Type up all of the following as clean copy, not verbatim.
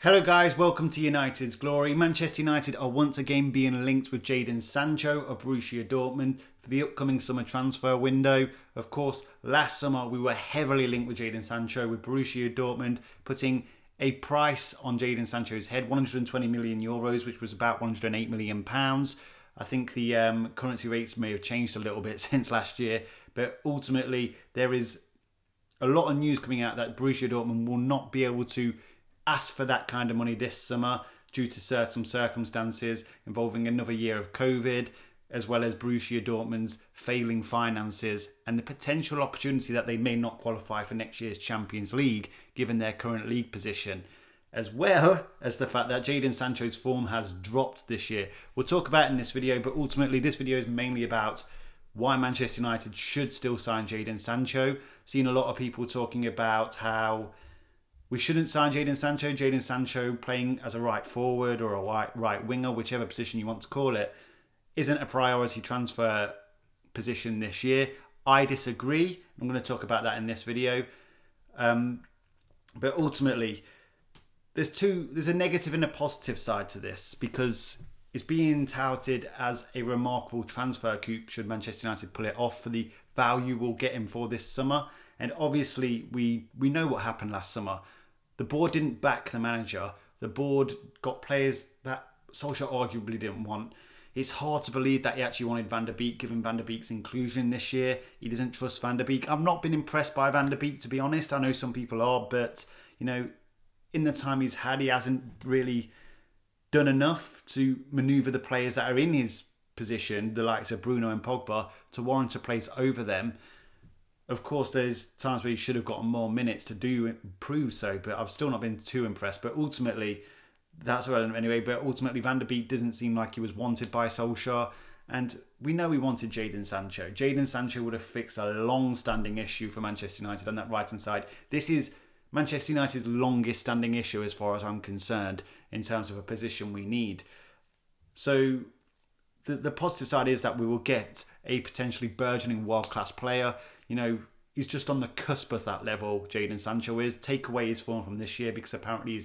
Hello guys, welcome to United's Glory. Manchester United are once again being linked with Jadon Sancho of Borussia Dortmund for the upcoming summer transfer window. Of course, last summer we were heavily linked with Jadon Sancho, with Borussia Dortmund putting a price on Jadon Sancho's head, 120 million euros, which was about 108 million pounds. I think the currency rates may have changed a little bit since last year, but ultimately there is a lot of news coming out that Borussia Dortmund will not be able to ask for that kind of money this summer due to certain circumstances involving another year of COVID, as well as Borussia Dortmund's failing finances and the potential opportunity that they may not qualify for next year's Champions League given their current league position, as well as the fact that Jadon Sancho's form has dropped this year. We'll talk about it in this video, but ultimately this video is mainly about why Manchester United should still sign Jadon Sancho. Seen a lot of people talking about how we shouldn't sign Jadon Sancho. Jadon Sancho playing as a right forward or a right winger, whichever position you want to call it, isn't a priority transfer position this year. I disagree. I'm going to talk about that in this video. But ultimately, there's a negative and a positive side to this, because it's being touted as a remarkable transfer coup should Manchester United pull it off for the value we'll get him for this summer. And obviously, we know what happened last summer. The board didn't back the manager. The board got players that Solskjaer arguably didn't want. It's hard to believe that he actually wanted Van der Beek, given Van der Beek's inclusion this year. He doesn't trust Van der Beek. I've not been impressed by Van der Beek, to be honest. I know some people are, but in the time he's had, he hasn't really done enough to manoeuvre the players that are in his position, the likes of Bruno and Pogba, to warrant a place over them. Of course, there's times where he should have gotten more minutes to prove so, but I've still not been too impressed. But ultimately, that's irrelevant anyway. But ultimately, Van der Beek doesn't seem like he was wanted by Solskjaer. And we know he wanted Jadon Sancho. Jadon Sancho would have fixed a long-standing issue for Manchester United on that right-hand side. This is Manchester United's longest-standing issue as far as I'm concerned in terms of a position we need. So the positive side is that we will get a potentially burgeoning world-class player. He's just on the cusp of that level, Jadon Sancho is. Take away his form from this year, because apparently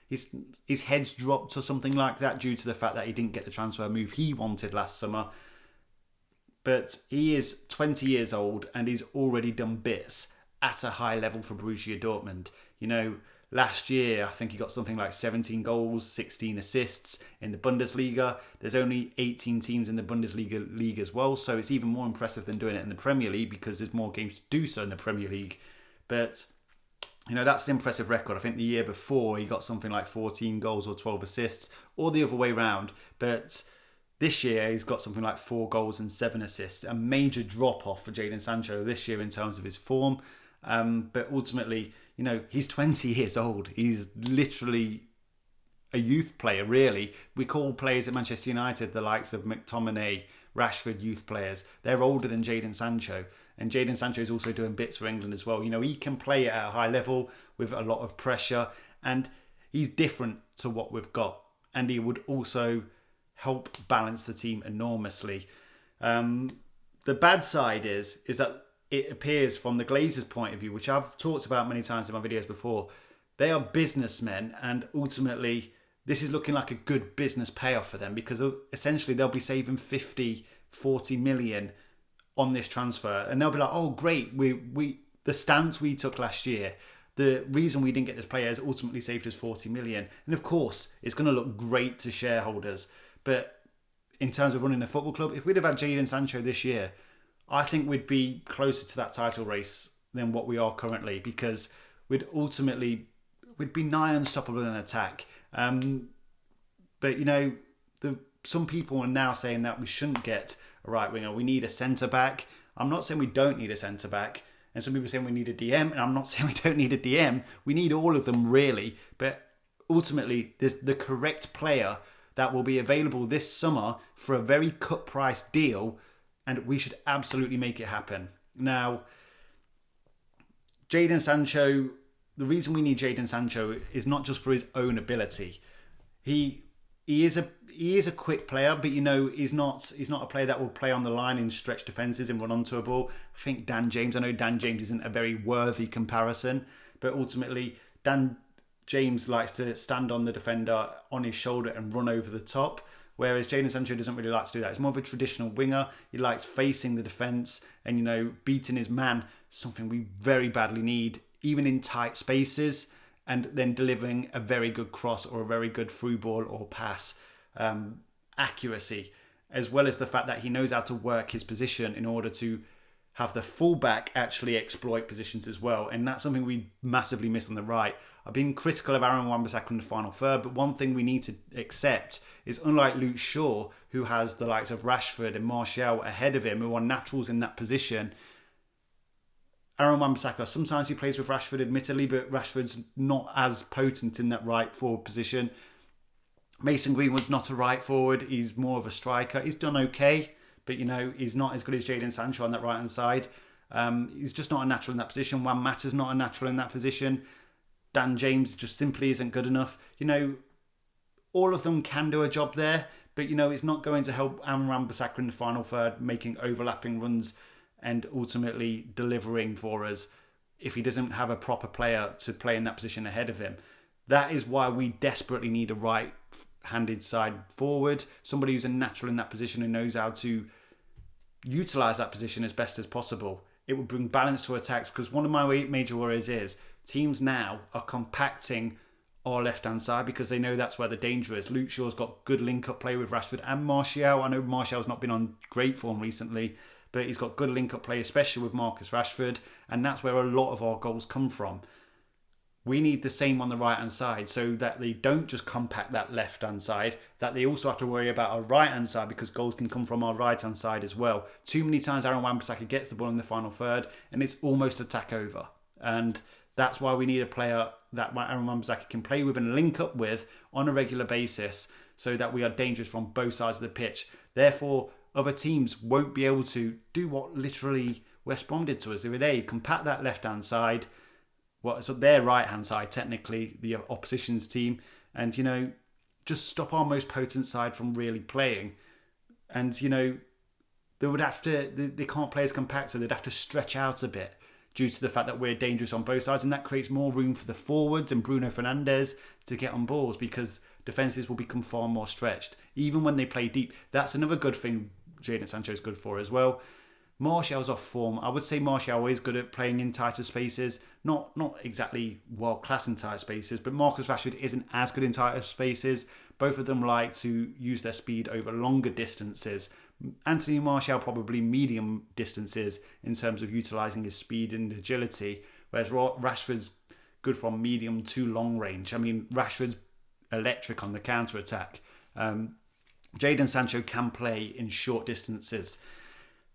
his head's dropped or something like that due to the fact that he didn't get the transfer move he wanted last summer. But he is 20 years old and he's already done bits at a high level for Borussia Dortmund. Last year, I think he got something like 17 goals, 16 assists in the Bundesliga. There's only 18 teams in the Bundesliga league as well, so it's even more impressive than doing it in the Premier League, because there's more games to do so in the Premier League. But, that's an impressive record. I think the year before, he got something like 14 goals or 12 assists, or the other way round. But this year, he's got something like 4 goals and 7 assists. A major drop-off for Jadon Sancho this year in terms of his form. But ultimately, he's 20 years old. He's literally a youth player, really. We call players at Manchester United the likes of McTominay, Rashford, youth players. They're older than Jadon Sancho. And Jadon Sancho is also doing bits for England as well. He can play at a high level with a lot of pressure. And he's different to what we've got. And he would also help balance the team enormously. The bad side is that it appears from the Glazers' point of view, which I've talked about many times in my videos before, they are businessmen, and ultimately this is looking like a good business payoff for them, because essentially they'll be saving 50, 40 million on this transfer, and they'll be like, oh great, we the stance we took last year, the reason we didn't get this player has ultimately saved us 40 million. And of course, it's going to look great to shareholders, but in terms of running a football club, if we'd have had Jadon Sancho this year, I think we'd be closer to that title race than what we are currently, because we'd be nigh unstoppable in attack. But some people are now saying that we shouldn't get a right winger. We need a centre back. I'm not saying we don't need a centre back, and some people are saying we need a DM, and I'm not saying we don't need a DM. We need all of them, really. But ultimately, there's the correct player that will be available this summer for a very cut price deal, and we should absolutely make it happen. Now, Jadon Sancho, the reason we need Jadon Sancho is not just for his own ability. He is a quick player, but he's not a player that will play on the line in stretch defences and run onto a ball. I know Dan James isn't a very worthy comparison, but ultimately Dan James likes to stand on the defender on his shoulder and run over the top. Whereas Jadon Sancho doesn't really like to do that. He's more of a traditional winger. He likes facing the defence and, beating his man, something we very badly need, even in tight spaces, and then delivering a very good cross or a very good through ball or pass accuracy, as well as the fact that he knows how to work his position in order to have the fullback actually exploit positions as well. And that's something we massively miss on the right. I've been critical of Aaron Wan-Bissaka in the final third, but one thing we need to accept is, unlike Luke Shaw, who has the likes of Rashford and Martial ahead of him, who are naturals in that position, Aaron Wan-Bissaka, sometimes he plays with Rashford, admittedly, but Rashford's not as potent in that right forward position. Mason Greenwood's not a right forward. He's more of a striker. He's done okay, but, he's not as good as Jadon Sancho on that right-hand side. He's just not a natural in that position. Juan Mata's not a natural in that position. Dan James just simply isn't good enough. All of them can do a job there, but, it's not going to help Aaron Wan-Bissaka in the final third, making overlapping runs and ultimately delivering for us if he doesn't have a proper player to play in that position ahead of him. That is why we desperately need a right-handed side forward, somebody who's a natural in that position and knows how to utilise that position as best as possible. It would bring balance to attacks, because one of my major worries is teams now are compacting our left-hand side because they know that's where the danger is. Luke Shaw's got good link-up play with Rashford and Martial. I know Martial's not been on great form recently, but he's got good link-up play, especially with Marcus Rashford, and that's where a lot of our goals come from. We need the same on the right-hand side so that they don't just compact that left-hand side, that they also have to worry about our right-hand side, because goals can come from our right-hand side as well. Too many times Aaron Wan-Bissaka gets the ball in the final third and it's almost attack over. And that's why we need a player that Aaron Wan-Bissaka can play with and link up with on a regular basis so that we are dangerous from both sides of the pitch. Therefore, other teams won't be able to do what literally West Brom did to us the other day. Compact that left-hand side, so their right-hand side, technically, the opposition's team, and, just stop our most potent side from really playing. And, they would have to, they can't play as compact, so they'd have to stretch out a bit due to the fact that we're dangerous on both sides, and that creates more room for the forwards and Bruno Fernandes to get on balls, because defences will become far more stretched, even when they play deep. That's another good thing Jadon Sancho is good for as well. Martial's off form. I would say Martial is good at playing in tighter spaces. Not exactly world-class in tight spaces, but Marcus Rashford isn't as good in tighter spaces. Both of them like to use their speed over longer distances. Anthony Martial probably medium distances in terms of utilising his speed and agility, whereas Rashford's good from medium to long range. I mean, Rashford's electric on the counter-attack. Jadon Sancho can play in short distances.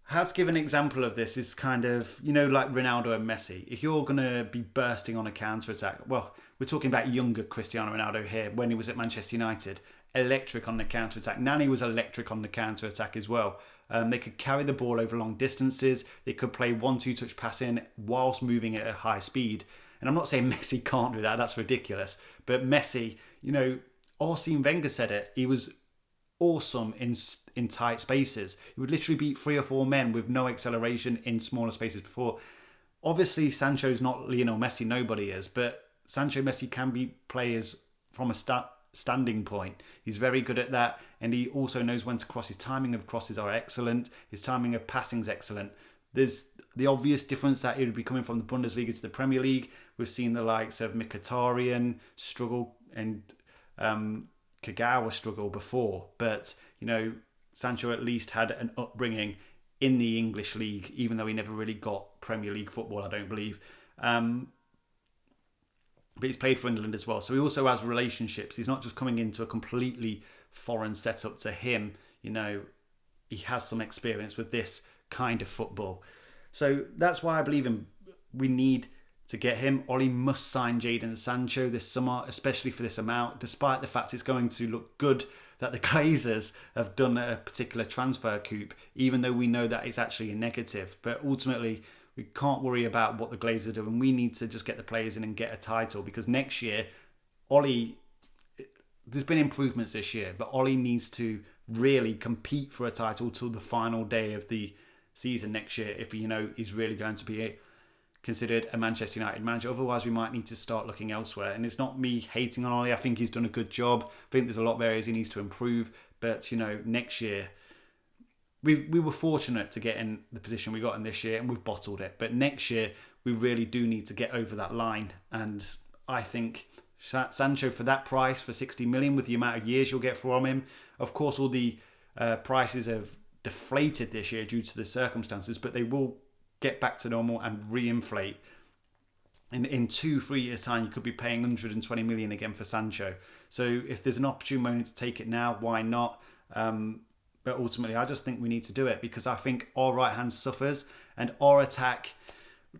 How to give an example of this is kind of, like Ronaldo and Messi. If you're going to be bursting on a counter-attack, well, we're talking about younger Cristiano Ronaldo here when he was at Manchester United. Electric on the counter-attack. Nani was electric on the counter-attack as well. They could carry the ball over long distances. They could play 1-2 touch passing whilst moving at a high speed. And I'm not saying Messi can't do that. That's ridiculous. But Messi, Arsene Wenger said it. He was awesome in tight spaces. He would literally beat 3 or 4 men with no acceleration in smaller spaces before. Obviously, Sancho's not Lionel Messi. Nobody is. But Sancho Messi can beat players from a standing point. He's very good at that, and he also knows when to cross. His timing of crosses are excellent. His timing of passing is excellent. There's the obvious difference that it would be coming from the Bundesliga to the Premier League. We've seen the likes of Mkhitaryan struggle and Kagawa struggle before, but Sancho at least had an upbringing in the English league, even though he never really got Premier League football, I don't believe. But he's played for England as well, so he also has relationships. He's not just coming into a completely foreign setup to him. He has some experience with this kind of football. So that's why I believe we need to get him. Ollie must sign Jadon Sancho this summer, especially for this amount, despite the fact it's going to look good that the Glazers have done a particular transfer coup, even though we know that it's actually a negative. But ultimately, we can't worry about what the Glazers do, and we need to just get the players in and get a title, because next year, Ollie, there's been improvements this year, but Ollie needs to really compete for a title till the final day of the season next year if he's really going to be considered a Manchester United manager. Otherwise, we might need to start looking elsewhere. And it's not me hating on Ollie. I think he's done a good job. I think there's a lot of areas he needs to improve. But, next year, we were fortunate to get in the position we got in this year, and we've bottled it. But next year, we really do need to get over that line. And I think Sancho, for that price, for 60 million, with the amount of years you'll get from him, of course, all the prices have deflated this year due to the circumstances, but they will get back to normal and reinflate. In 2-3 years' time, you could be paying 120 million again for Sancho. So if there's an opportune moment to take it now, why not? But ultimately, I just think we need to do it, because I think our right hand suffers and our attack.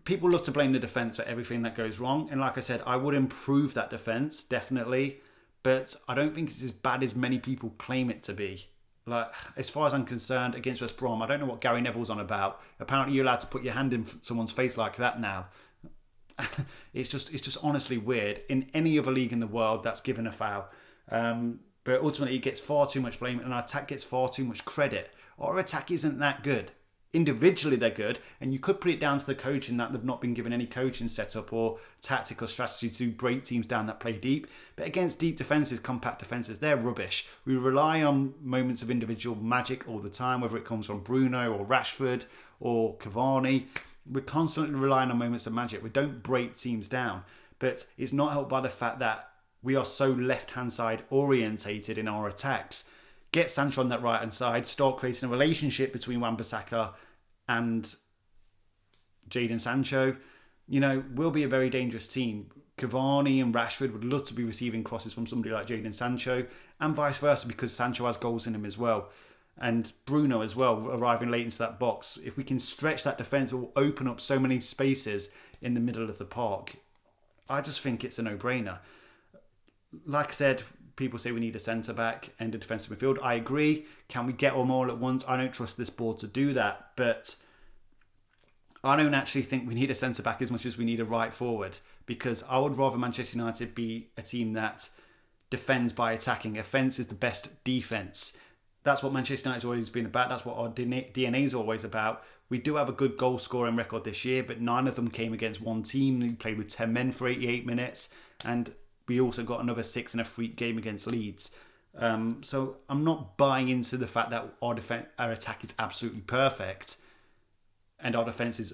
People love to blame the defence for everything that goes wrong. And like I said, I would improve that defence, definitely. But I don't think it's as bad as many people claim it to be. Like, as far as I'm concerned, against West Brom, I don't know what Gary Neville's on about. Apparently, you're allowed to put your hand in someone's face like that now. It's just honestly weird. In any other league in the world, that's given a foul. But ultimately, it gets far too much blame, and our attack gets far too much credit. Our attack isn't that good. Individually, they're good, and you could put it down to the coaching that they've not been given any coaching setup or tactical strategy to break teams down that play deep. But against deep defences, compact defences, they're rubbish. We rely on moments of individual magic all the time, whether it comes from Bruno or Rashford or Cavani. We're constantly relying on moments of magic. We don't break teams down. But it's not helped by the fact that we are so left-hand side orientated in our attacks. Get Sancho on that right-hand side, start creating a relationship between Wan-Bissaka and Jadon Sancho. We'll be a very dangerous team. Cavani and Rashford would love to be receiving crosses from somebody like Jadon Sancho, and vice versa, because Sancho has goals in him as well. And Bruno as well, arriving late into that box. If we can stretch that defence, it will open up so many spaces in the middle of the park. I just think it's a no-brainer. Like I said, people say we need a centre-back and a defensive midfield. I agree. Can we get them all at once? I don't trust this board to do that. But I don't actually think we need a centre-back as much as we need a right forward. Because I would rather Manchester United be a team that defends by attacking. Offence is the best defence. That's what Manchester United's always been about. That's what our DNA is always about. We do have a good goal-scoring record this year, but 9 of them came against one team. We played with 10 men for 88 minutes. And we also got another 6 in a freak game against Leeds. So I'm not buying into the fact that our attack is absolutely perfect and our defence is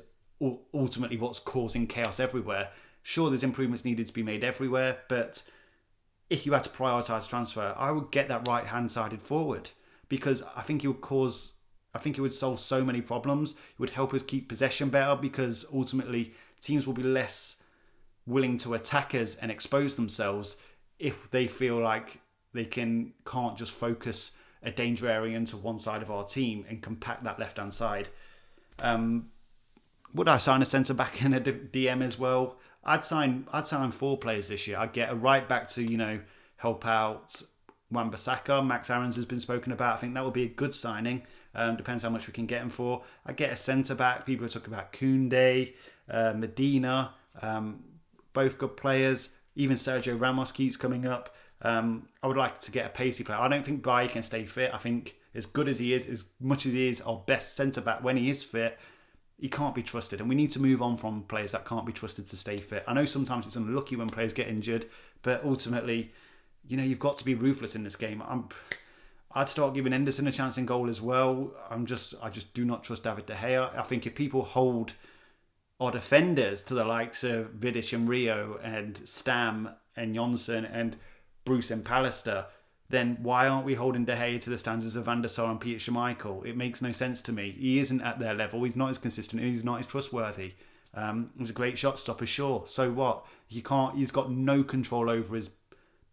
ultimately what's causing chaos everywhere. Sure, there's improvements needed to be made everywhere, but if you had to prioritise transfer, I would get that right-hand-sided forward, because I think it would solve so many problems. It would help us keep possession better, because ultimately teams will be less willing to attack us and expose themselves if they feel like they can't just focus a danger area into one side of our team and compact that left-hand side. Would I sign a centre-back and a DM as well? I'd sign 4 players this year. I'd get a right-back to, help out Wan-Bissaka. Max Aarons has been spoken about. I think that would be a good signing. Depends how much we can get him for. I'd get a centre-back. People are talking about Koundé, Medina, both good players. Even Sergio Ramos keeps coming up. I would like to get a pacey player. I don't think Bailly can stay fit. I think as good as he is, as much as he is our best centre-back when he is fit, he can't be trusted. And we need to move on from players that can't be trusted to stay fit. I know sometimes it's unlucky when players get injured, but ultimately, you've got to be ruthless in this game. I'd start giving Henderson a chance in goal as well. I just do not trust David De Gea. I think if people hold our defenders to the likes of Vidic and Rio and Stam and Jonsson and Bruce and Pallister, then why aren't we holding De Gea to the standards of Van der Sar and Peter Schmeichel? It makes no sense to me. He isn't at their level. He's not as consistent. And he's not as trustworthy. He's a great shot stopper, sure. So what? He's got no control over his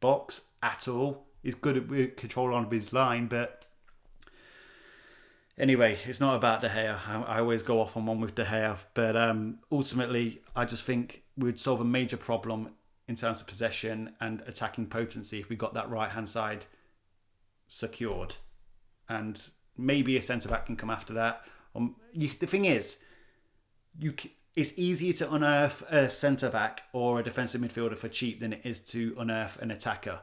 box at all. He's good at control on his line, but anyway, it's not about De Gea. I always go off on one with De Gea, but ultimately, I just think we'd solve a major problem in terms of possession and attacking potency if we got that right-hand side secured. And maybe a centre-back can come after that. The thing is, it's easier to unearth a centre-back or a defensive midfielder for cheap than it is to unearth an attacker.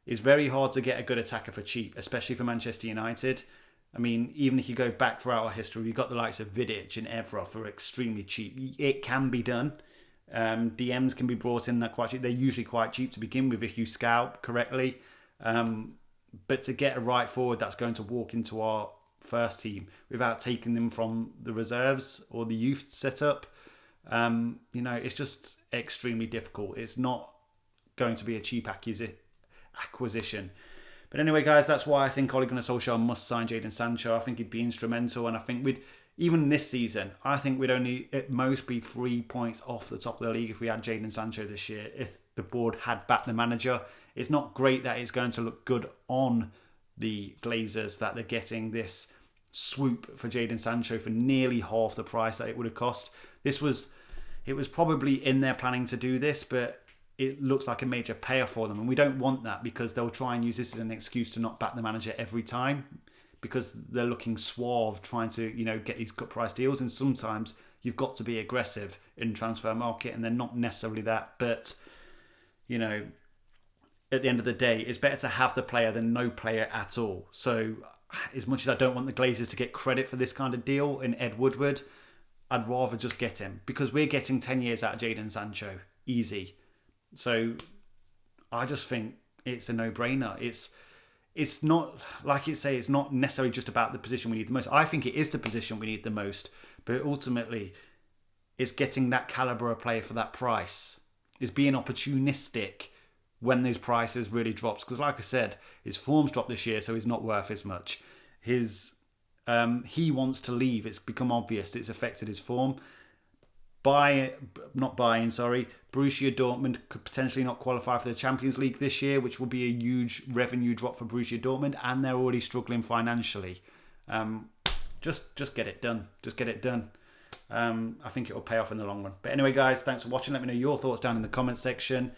It's very hard to get a good attacker for cheap, especially for Manchester United. I mean, even if you go back throughout our history, you've got the likes of Vidic and Evra for extremely cheap. It can be done. DMs can be brought in that quite cheap. They're usually quite cheap to begin with if you scout correctly. But to get a right forward that's going to walk into our first team without taking them from the reserves or the youth setup, it's just extremely difficult. It's not going to be a cheap acquisition. But anyway, guys, that's why I think Ole Gunnar Solskjaer must sign Jadon Sancho. I think he'd be instrumental, and I think even this season, I think we'd only at most be 3 points off the top of the league if we had Jadon Sancho this year, if the board had backed the manager. It's not great that it's going to look good on the Glazers that they're getting this swoop for Jadon Sancho for nearly half the price that it would have cost. It was probably in their planning to do this, but it looks like a major payoff for them. And we don't want that because they'll try and use this as an excuse to not back the manager every time because they're looking suave trying to, get these cut price deals. And sometimes you've got to be aggressive in transfer market and they're not necessarily that. But, at the end of the day, it's better to have the player than no player at all. So as much as I don't want the Glazers to get credit for this kind of deal in Ed Woodward, I'd rather just get him because we're getting 10 years out of Jadon Sancho. Easy. So I just think it's a no-brainer. It's not, like you say, it's not necessarily just about the position we need the most. I think it is the position we need the most. But ultimately, it's getting that calibre of player for that price. It's being opportunistic when those prices really drops. Because like I said, his form's dropped this year, so he's not worth as much. He wants to leave. It's become obvious. It's affected his form. Borussia Dortmund could potentially not qualify for the Champions League this year, which will be a huge revenue drop for Borussia Dortmund, and they're already struggling financially. Just get it done. Just get it done. I think it will pay off in the long run. But anyway, guys, thanks for watching. Let me know your thoughts down in the comment section.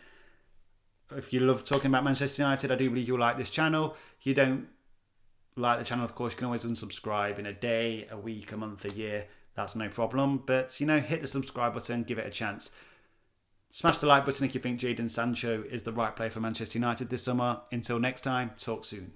If you love talking about Manchester United, I do believe you'll like this channel. If you don't like the channel, of course, you can always unsubscribe in a day, a week, a month, a year. That's no problem. But, hit the subscribe button, give it a chance. Smash the like button if you think Jadon Sancho is the right player for Manchester United this summer. Until next time, talk soon.